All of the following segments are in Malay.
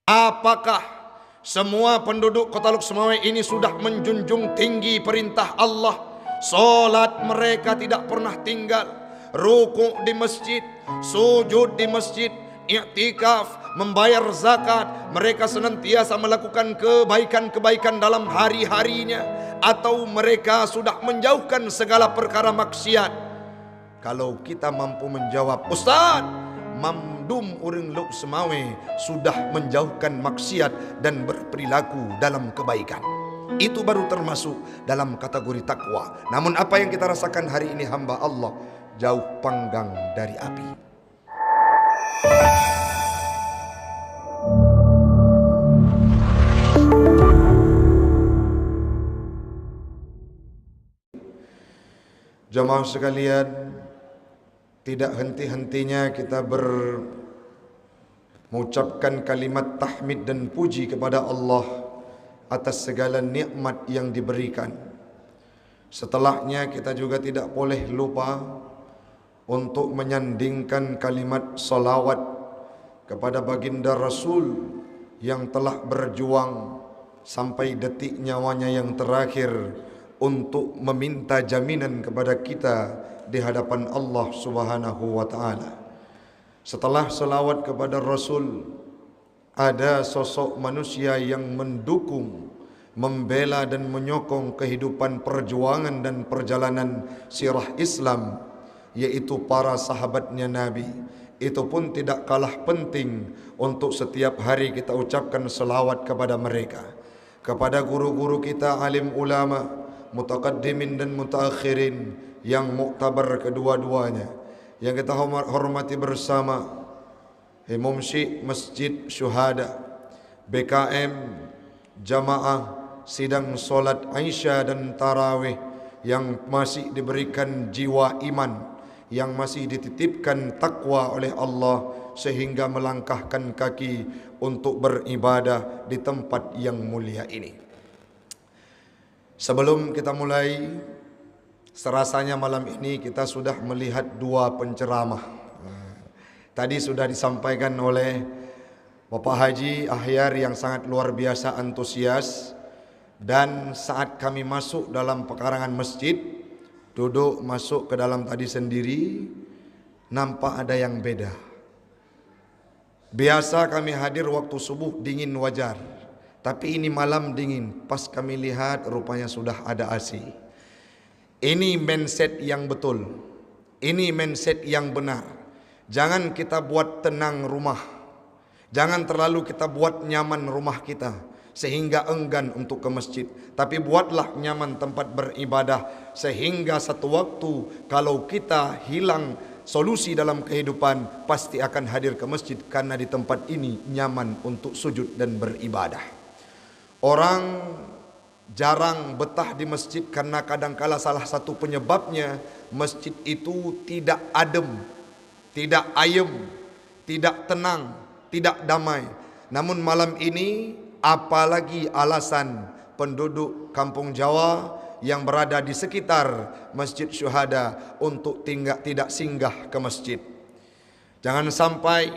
Apakah semua penduduk Kota Luk Semawai ini sudah menjunjung tinggi perintah Allah? Solat mereka tidak pernah tinggal, rukuk di masjid, sujud di masjid, i'tikaf, membayar zakat. Mereka senantiasa melakukan kebaikan-kebaikan dalam hari-harinya, atau mereka sudah menjauhkan segala perkara maksiat? Kalau kita mampu menjawab, Ustaz, mamdum urang Luk Semawai sudah menjauhkan maksiat dan berperilaku dalam kebaikan, itu baru termasuk dalam kategori takwa. Namun apa yang kita rasakan hari ini hamba Allah jauh panggang dari api. Jamaah sekalian, tidak henti-hentinya kita mengucapkan kalimat tahmid dan puji kepada Allah atas segala nikmat yang diberikan. Setelahnya kita juga tidak boleh lupa untuk menyandingkan kalimat salawat kepada baginda Rasul yang telah berjuang sampai detik nyawanya yang terakhir untuk meminta jaminan kepada kita di hadapan Allah Subhanahu wa taala. Setelah selawat kepada Rasul, ada sosok manusia yang mendukung, membela dan menyokong kehidupan perjuangan dan perjalanan sirah Islam, yaitu para sahabatnya Nabi. Itu pun tidak kalah penting untuk setiap hari kita ucapkan selawat kepada mereka, kepada guru-guru kita, alim ulama, mutaqaddimin dan mutaakhirin yang muktabar kedua-duanya, yang kita hormati bersama Imam Syekh Masjid Syuhada, BKM, jamaah sidang solat Aisyah dan Tarawih yang masih diberikan jiwa iman, yang masih dititipkan takwa oleh Allah sehingga melangkahkan kaki untuk beribadah di tempat yang mulia ini. Sebelum kita mulai, serasanya malam ini kita sudah melihat dua penceramah. Tadi sudah disampaikan oleh Bapak Haji Ahyar yang sangat luar biasa antusias. Dan saat kami masuk dalam pekarangan masjid, duduk masuk ke dalam tadi sendiri, nampak ada yang beda. Biasa kami hadir waktu subuh dingin wajar, tapi ini malam dingin. Pas kami lihat rupanya sudah ada AC. Ini mindset yang betul. Ini mindset yang benar. Jangan kita buat tenang rumah. Jangan terlalu kita buat nyaman rumah kita sehingga enggan untuk ke masjid. Tapi buatlah nyaman tempat beribadah sehingga satu waktu kalau kita hilang solusi dalam kehidupan, pasti akan hadir ke masjid karena di tempat ini nyaman untuk sujud dan beribadah. Orang jarang betah di masjid karena kadangkala salah satu penyebabnya masjid itu tidak adem, tidak ayem, tidak tenang, tidak damai. Namun malam ini apalagi alasan penduduk Kampung Jawa yang berada di sekitar Masjid Syuhada untuk tidak singgah ke masjid. Jangan sampai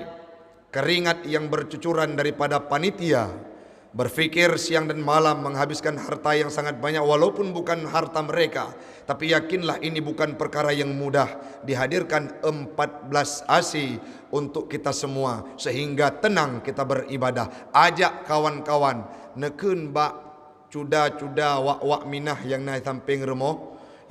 keringat yang bercucuran daripada panitia berfikir siang dan malam menghabiskan harta yang sangat banyak, walaupun bukan harta mereka, tapi yakinlah ini bukan perkara yang mudah. Dihadirkan 14 AC untuk kita semua sehingga tenang kita beribadah. Ajak kawan-kawan nekun bak cuda-cuda wak-wak minah yang naik samping rumah,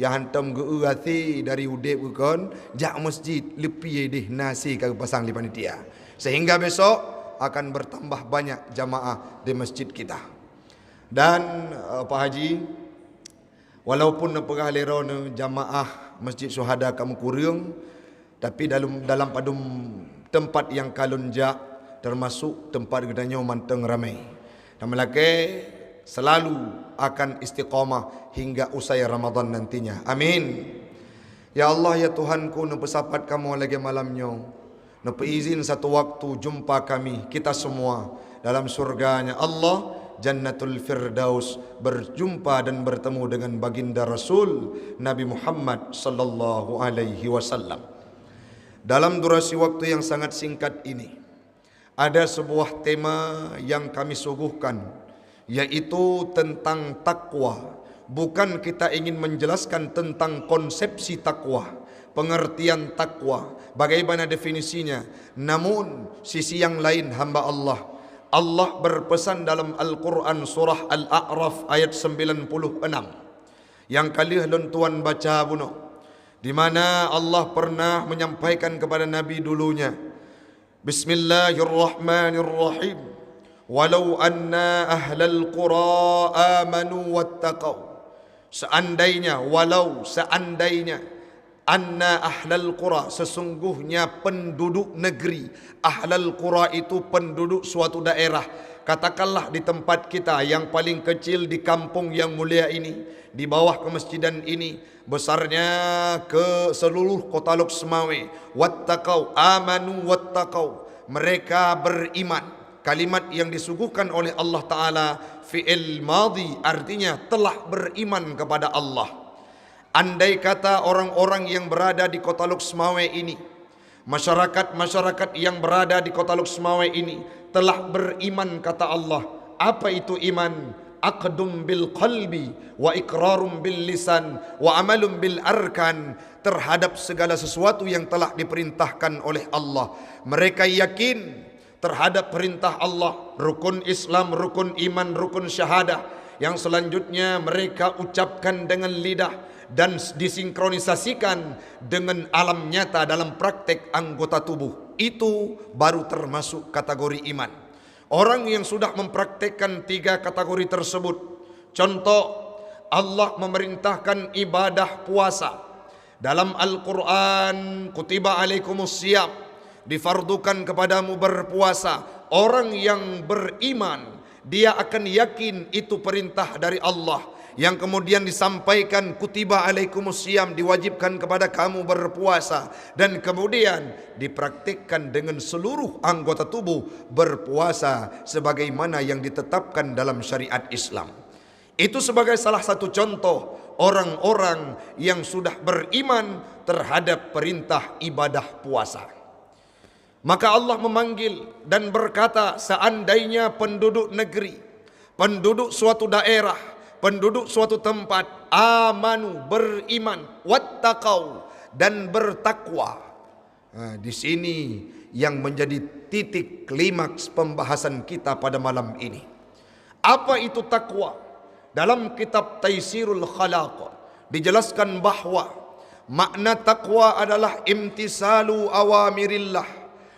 yang hantam geurati dari udep bukan jak masjid lepi deh nasi kau pasang di panitia, sehingga besok akan bertambah banyak jamaah di masjid kita. Dan Pak Haji, walaupun pegalero jamaah Masjid Syuhada kamu kurang, tapi dalam padum tempat yang kalunjak termasuk tempat gedanya manteng ramai. Dan melake selalu akan istiqamah hingga usai Ramadan nantinya. Amin. Ya Allah, ya Tuhanku, nepesapat kamu lagi malamnya. Izin satu waktu jumpa kami, kita semua dalam surganya Allah, Jannatul Firdaus, berjumpa dan bertemu dengan baginda Rasul Nabi Muhammad sallallahu alaihi wasallam. Dalam durasi waktu yang sangat singkat ini, ada sebuah tema yang kami suguhkan, yaitu tentang takwa. Bukan kita ingin menjelaskan tentang konsepsi takwa, pengertian takwa, bagaimana definisinya. Namun sisi yang lain hamba Allah, Allah berpesan dalam Al-Quran surah Al-A'raf ayat 96 yang kali halun tuan baca bunuh, di mana Allah pernah menyampaikan kepada Nabi dulunya, Bismillahirrahmanirrahim, walau anna ahlal qura amanu wattaqau. Seandainya, seandainya, anna ahlal qura, sesungguhnya penduduk negeri. Ahlal qura itu penduduk suatu daerah. Katakanlah di tempat kita yang paling kecil di kampung yang mulia ini, di bawah kemasjidan ini, besarnya ke seluruh kota Lok Semawe. Wattaqau, amanu wattaqau, mereka beriman. Kalimat yang disuguhkan oleh Allah Ta'ala fi'il madhi, artinya telah beriman kepada Allah. Andai kata orang-orang yang berada di kota Lok Semawe ini, masyarakat-masyarakat yang berada di kota Lok Semawe ini telah beriman, kata Allah. Apa itu iman? Aqdum bil qalbi wa iqrarum bil lisan wa amalum bil arkan, terhadap segala sesuatu yang telah diperintahkan oleh Allah. Mereka yakin terhadap perintah Allah, rukun Islam, rukun iman, rukun syahadah, yang selanjutnya mereka ucapkan dengan lidah dan disinkronisasikan dengan alam nyata dalam praktek anggota tubuh. Itu baru termasuk kategori iman. Orang yang sudah mempraktekkan 3 kategori tersebut, contoh, Allah memerintahkan ibadah puasa. Dalam Al-Quran, kutiba alaikumus siyam, difardukan kepadamu berpuasa. Orang yang beriman, dia akan yakin itu perintah dari Allah, yang kemudian disampaikan kutiba alaikumus siyam, diwajibkan kepada kamu berpuasa, dan kemudian dipraktikkan dengan seluruh anggota tubuh berpuasa sebagaimana yang ditetapkan dalam syariat Islam. Itu sebagai salah satu contoh orang-orang yang sudah beriman terhadap perintah ibadah puasa. Maka Allah memanggil dan berkata, seandainya penduduk negeri, penduduk suatu daerah, penduduk suatu tempat, amanu, beriman, wattaqau, dan bertakwa. Di sini yang menjadi titik klimaks pembahasan kita pada malam ini. Apa itu takwa? Dalam kitab Taisirul Khalaq dijelaskan bahwa makna takwa adalah imtisalu awamirillah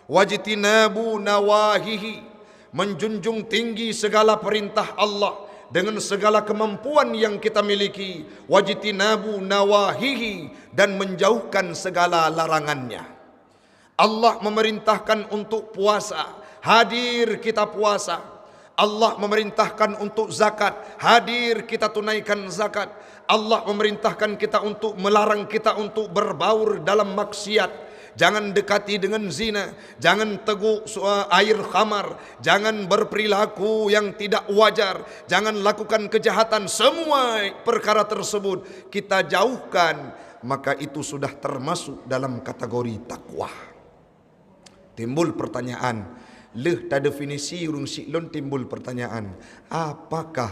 wajtinabu nawahihi, menjunjung tinggi segala perintah Allah dengan segala kemampuan yang kita miliki, wajtinabu nawahihi, dan menjauhkan segala larangannya. Allah memerintahkan untuk puasa, hadir kita puasa. Allah memerintahkan untuk zakat, hadir kita tunaikan zakat. Allah memerintahkan kita untuk melarang kita untuk berbaur dalam maksiat. Jangan dekati dengan zina, jangan teguk air khamar, jangan berperilaku yang tidak wajar, jangan lakukan kejahatan. Semua perkara tersebut kita jauhkan, maka itu sudah termasuk dalam kategori takwa. Timbul pertanyaan, tak definisi urung siklon, timbul pertanyaan, apakah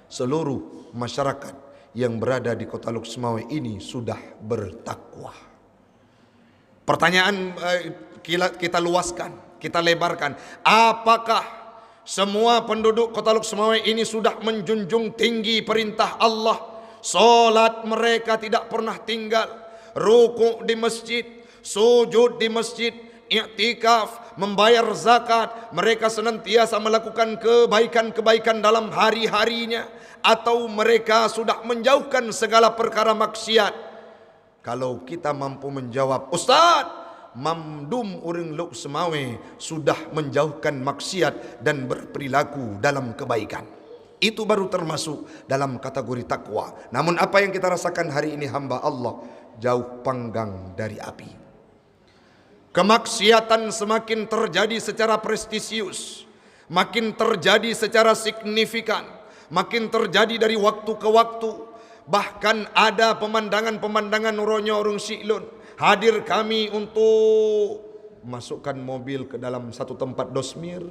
seluruh masyarakat yang berada di kota Lok Semawe ini sudah bertakwa? Pertanyaan kita luaskan, kita lebarkan. Apakah semua penduduk kota Lok Semawe ini sudah menjunjung tinggi perintah Allah? Solat mereka tidak pernah tinggal, rukuk di masjid, sujud di masjid, i'tikaf, membayar zakat, mereka senantiasa melakukan kebaikan-kebaikan dalam hari-harinya, atau mereka sudah menjauhkan segala perkara maksiat? Kalau kita mampu menjawab, Ustaz, mamdum urang Lok Semawe sudah menjauhkan maksiat dan berperilaku dalam kebaikan, itu baru termasuk dalam kategori takwa. Namun apa yang kita rasakan hari ini hamba Allah, jauh panggang dari api. Kemaksiatan semakin terjadi secara prestisius, makin terjadi secara signifikan, makin terjadi dari waktu ke waktu. Bahkan ada pemandangan-pemandangan nuronyo urung siklun. Hadir kami untuk masukkan mobil ke dalam satu tempat dosmir.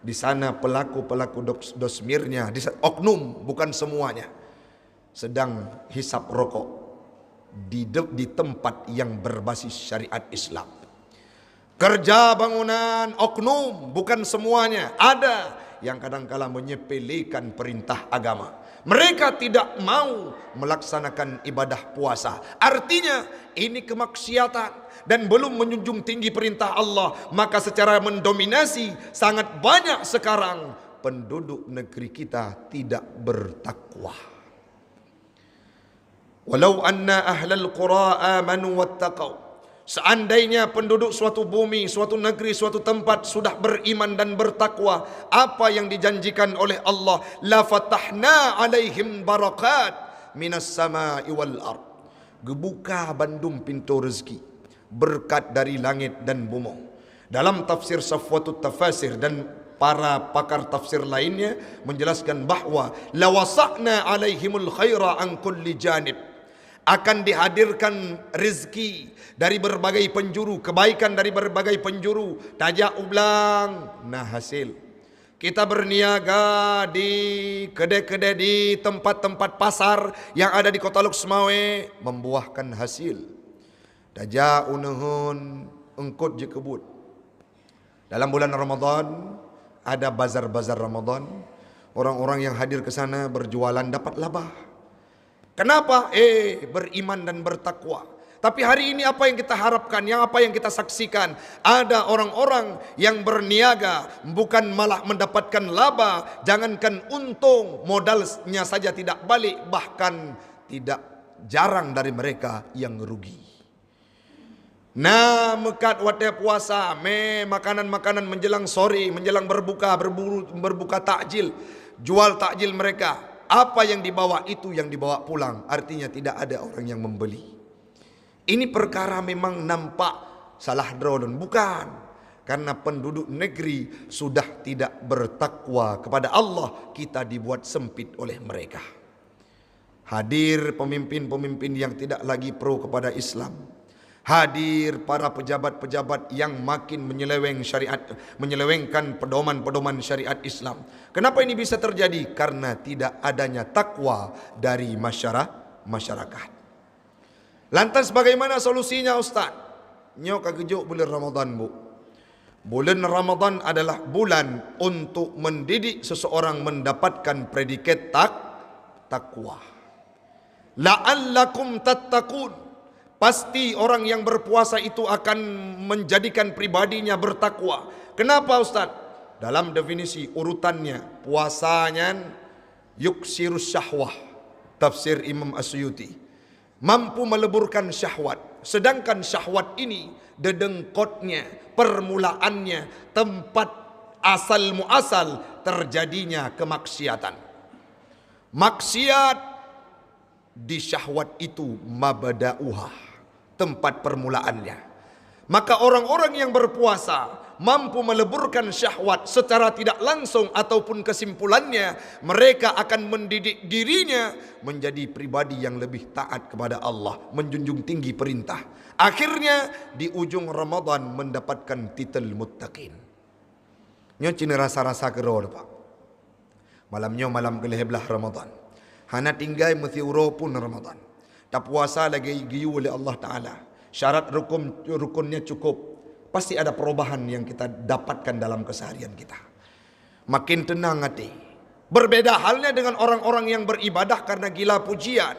Di sana pelaku-pelaku dosmirnya, oknum bukan semuanya, sedang hisap rokok di tempat yang berbasis syariat Islam. Kerja bangunan oknum bukan semuanya, ada yang kadang-kala menyepelekan perintah agama. Mereka tidak mau melaksanakan ibadah puasa. Artinya ini kemaksiatan dan belum menjunjung tinggi perintah Allah. Maka secara mendominasi sangat banyak sekarang penduduk negeri kita tidak bertakwa. Walau anna ahlal qura amanu wattaqau. Seandainya penduduk suatu bumi, suatu negeri, suatu tempat sudah beriman dan bertakwa, apa yang dijanjikan oleh Allah, la fatahna alaihim barakat minas samai wal ard. Gebuka bandum pintu rezeki, berkat dari langit dan bumi. Dalam tafsir Safwatut Tafasir dan para pakar tafsir lainnya menjelaskan bahawa la wasa'na alaihimul khaira an kulli janib. Akan dihadirkan rezeki dari berbagai penjuru, kebaikan dari berbagai penjuru. Tajak ulang, nah hasil. Kita berniaga di kedai-kedai, di tempat-tempat pasar yang ada di Kota Luk Semawe, membuahkan hasil. Tajak unehun, engkut je kebut. Dalam bulan Ramadan ada bazar-bazar Ramadan. Orang-orang yang hadir ke sana berjualan dapat laba. Kenapa? Beriman dan bertakwa. Tapi hari ini apa yang kita harapkan, yang apa yang kita saksikan, ada orang-orang yang berniaga bukan malah mendapatkan laba, jangankan untung, modalnya saja tidak balik, bahkan tidak jarang dari mereka yang rugi. Nah, mekat wate puasa, makanan-makanan menjelang sore, menjelang berbuka takjil, jual takjil mereka. Apa yang dibawa itu yang dibawa pulang. Artinya tidak ada orang yang membeli. Ini perkara memang nampak salah drone. Bukan. Karena penduduk negeri sudah tidak bertakwa kepada Allah. Kita dibuat sempit oleh mereka. Hadir pemimpin-pemimpin yang tidak lagi pro kepada Islam. Hadir para pejabat-pejabat yang makin menyelewengkan pedoman-pedoman syariat Islam. Kenapa ini bisa terjadi? Karena tidak adanya takwa dari masyarakat. Lantas bagaimana solusinya, Ustaz? Nyok kagejuk bulan Ramadan, Bu. Bulan Ramadan adalah bulan untuk mendidik seseorang mendapatkan predikat takwa. La'allakum tattaqun. Pasti orang yang berpuasa itu akan menjadikan pribadinya bertakwa. Kenapa, Ustaz? Dalam definisi urutannya, puasanya yuksirus syahwah, tafsir Imam Asyuti, mampu meleburkan syahwat. Sedangkan syahwat ini dedengkotnya, permulaannya, tempat asal muasal terjadinya kemaksiatan. Maksiat di syahwat itu mabda'uha, tempat permulaannya. Maka orang-orang yang berpuasa mampu meleburkan syahwat secara tidak langsung ataupun kesimpulannya mereka akan mendidik dirinya menjadi pribadi yang lebih taat kepada Allah, menjunjung tinggi perintah. Akhirnya di ujung Ramadan mendapatkan titel muttaqin. Nyo cina rasa-rasa keror, Pak. Malamnya malam keliheblah Ramadan. Hana tinggal mesti uro pun Ramadan. Tak puasa lagi giyu oleh Allah Ta'ala. Syarat rukunnya cukup. Pasti ada perubahan yang kita dapatkan dalam keseharian kita. Makin tenang hati. Berbeda halnya dengan orang-orang yang beribadah karena gila pujian.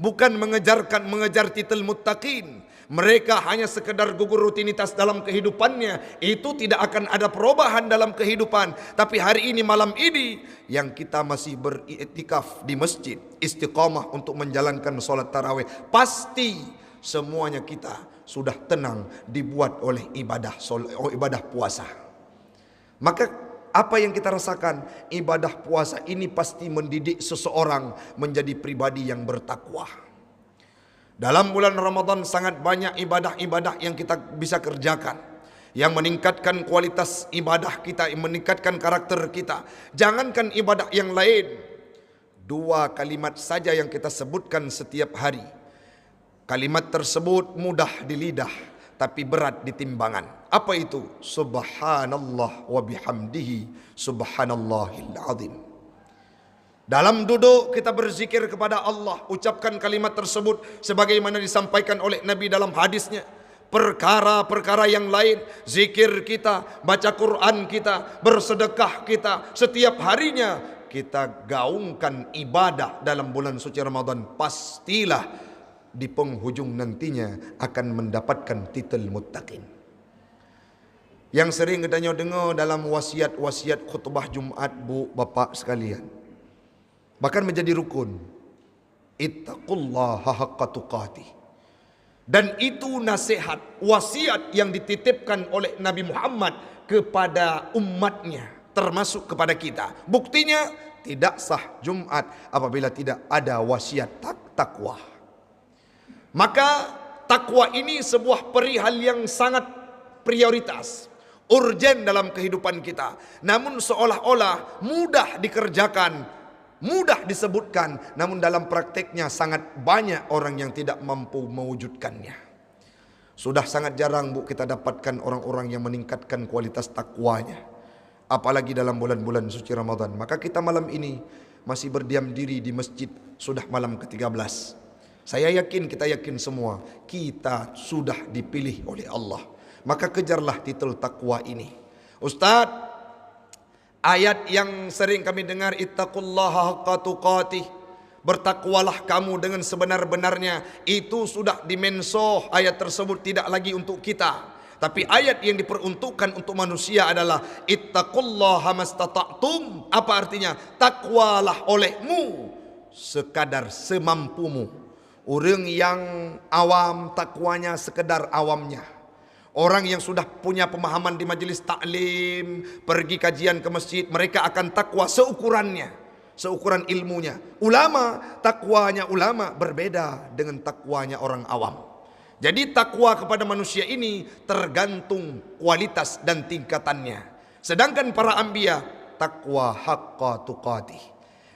Bukan mengejar titel muttaqin. Mereka hanya sekedar gugur rutinitas dalam kehidupannya. Itu tidak akan ada perubahan dalam kehidupan. Tapi hari ini, malam ini, yang kita masih beriktikaf di masjid, istiqamah untuk menjalankan solat tarawih, pasti semuanya kita sudah tenang dibuat oleh ibadah puasa. Maka apa yang kita rasakan? Ibadah puasa ini pasti mendidik seseorang menjadi pribadi yang bertakwa. Dalam bulan Ramadan sangat banyak ibadah-ibadah yang kita bisa kerjakan, yang meningkatkan kualitas ibadah kita, yang meningkatkan karakter kita. Jangankan ibadah yang lain, 2 kalimat saja yang kita sebutkan setiap hari. Kalimat tersebut mudah di lidah, tapi berat di timbangan. Apa itu? Subhanallah wa bihamdihi subhanallahil azim. Dalam duduk kita berzikir kepada Allah, ucapkan kalimat tersebut sebagaimana disampaikan oleh Nabi dalam hadisnya. Perkara-perkara yang lain, zikir kita, baca Quran kita, bersedekah kita, setiap harinya kita gaungkan ibadah dalam bulan suci Ramadan, pastilah di penghujung nantinya akan mendapatkan titel muttaqin. Yang sering kita dengar dalam wasiat-wasiat khutbah Jumat, bu, bapak sekalian, bahkan menjadi rukun, ittaqullaha haqqa tuqatih. Dan itu nasihat, wasiat yang dititipkan oleh Nabi Muhammad kepada umatnya, termasuk kepada kita. Buktinya tidak sah Jumat apabila tidak ada wasiat takwa. Maka takwa ini sebuah perihal yang sangat prioritas, urgen dalam kehidupan kita. Namun seolah-olah mudah dikerjakan, mudah disebutkan, namun dalam prakteknya sangat banyak orang yang tidak mampu mewujudkannya. Sudah sangat jarang, bu, kita dapatkan orang-orang yang meningkatkan kualitas takwanya, apalagi dalam bulan-bulan suci Ramadan. Maka kita malam ini masih berdiam diri di masjid, sudah malam ke-13. Saya yakin, kita yakin semua, kita sudah dipilih oleh Allah. Maka kejarlah titel takwa ini. Ustaz, ayat yang sering kami dengar, ittaqullaha haqqa tuqatih, bertakwalah kamu dengan sebenar-benarnya, itu sudah dimensoh. Ayat tersebut tidak lagi untuk kita, tapi ayat yang diperuntukkan untuk manusia adalah ittaqullaha mastata'tum. Apa artinya? Takwalah olehmu sekadar semampumu. Orang yang awam takwanya sekedar awamnya. Orang yang sudah punya pemahaman di majelis taklim, pergi kajian ke masjid, mereka akan takwa seukurannya, seukuran ilmunya. Ulama, takwanya ulama berbeda dengan takwanya orang awam. Jadi takwa kepada manusia ini tergantung kualitas dan tingkatannya. Sedangkan para anbiya, takwa haqqa tuqatih.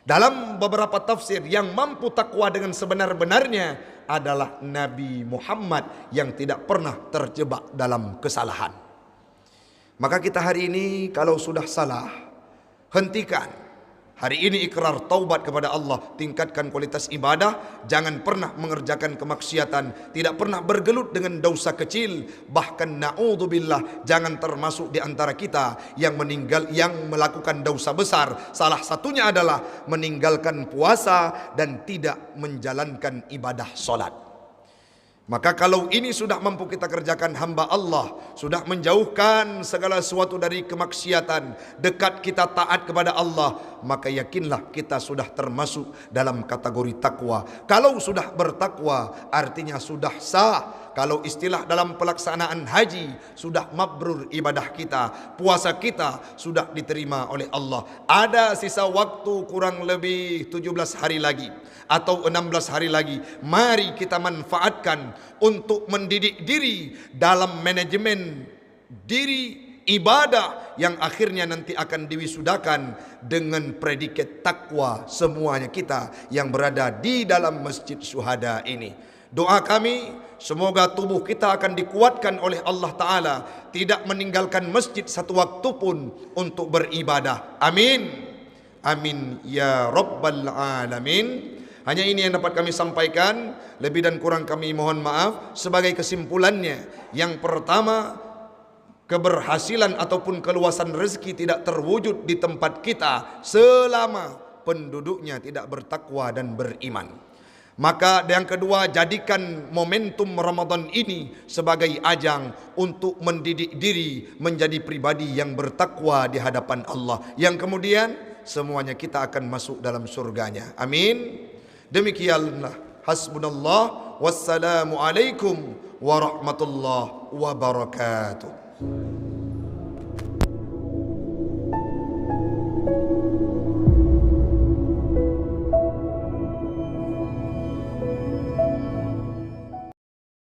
Dalam beberapa tafsir, yang mampu takwa dengan sebenar-benarnya adalah Nabi Muhammad yang tidak pernah terjebak dalam kesalahan. Maka kita hari ini kalau sudah salah, hentikan. Hari ini ikrar taubat kepada Allah, tingkatkan kualitas ibadah, jangan pernah mengerjakan kemaksiatan, tidak pernah bergelut dengan dosa kecil, bahkan naudzubillah, jangan termasuk di antara kita yang melakukan dosa besar. Salah satunya adalah meninggalkan puasa dan tidak menjalankan ibadah solat. Maka kalau ini sudah mampu kita kerjakan, hamba Allah sudah menjauhkan segala sesuatu dari kemaksiatan, dekat kita taat kepada Allah, maka yakinlah kita sudah termasuk dalam kategori takwa. Kalau sudah bertakwa artinya sudah sah. Kalau istilah dalam pelaksanaan haji, sudah mabrur ibadah kita, puasa kita sudah diterima oleh Allah. Ada sisa waktu kurang lebih 17 hari lagi atau 16 hari lagi. Mari kita manfaatkan untuk mendidik diri dalam manajemen diri ibadah yang akhirnya nanti akan diwisudakan dengan predikat takwa semuanya kita yang berada di dalam masjid syuhada ini. Doa kami, semoga tubuh kita akan dikuatkan oleh Allah Ta'ala, tidak meninggalkan masjid satu waktu pun untuk beribadah. Amin. Amin ya Rabbal Alamin. Hanya ini yang dapat kami sampaikan. Lebih dan kurang kami mohon maaf. Sebagai kesimpulannya, yang pertama, keberhasilan ataupun keluasan rezeki tidak terwujud di tempat kita selama penduduknya tidak bertakwa dan beriman. Maka yang kedua, jadikan momentum Ramadan ini sebagai ajang untuk mendidik diri menjadi pribadi yang bertakwa di hadapan Allah, yang kemudian semuanya kita akan masuk dalam surganya. Amin. Demikianlah. Hasbunallah. Wassalamualaikum warahmatullahi wabarakatuh.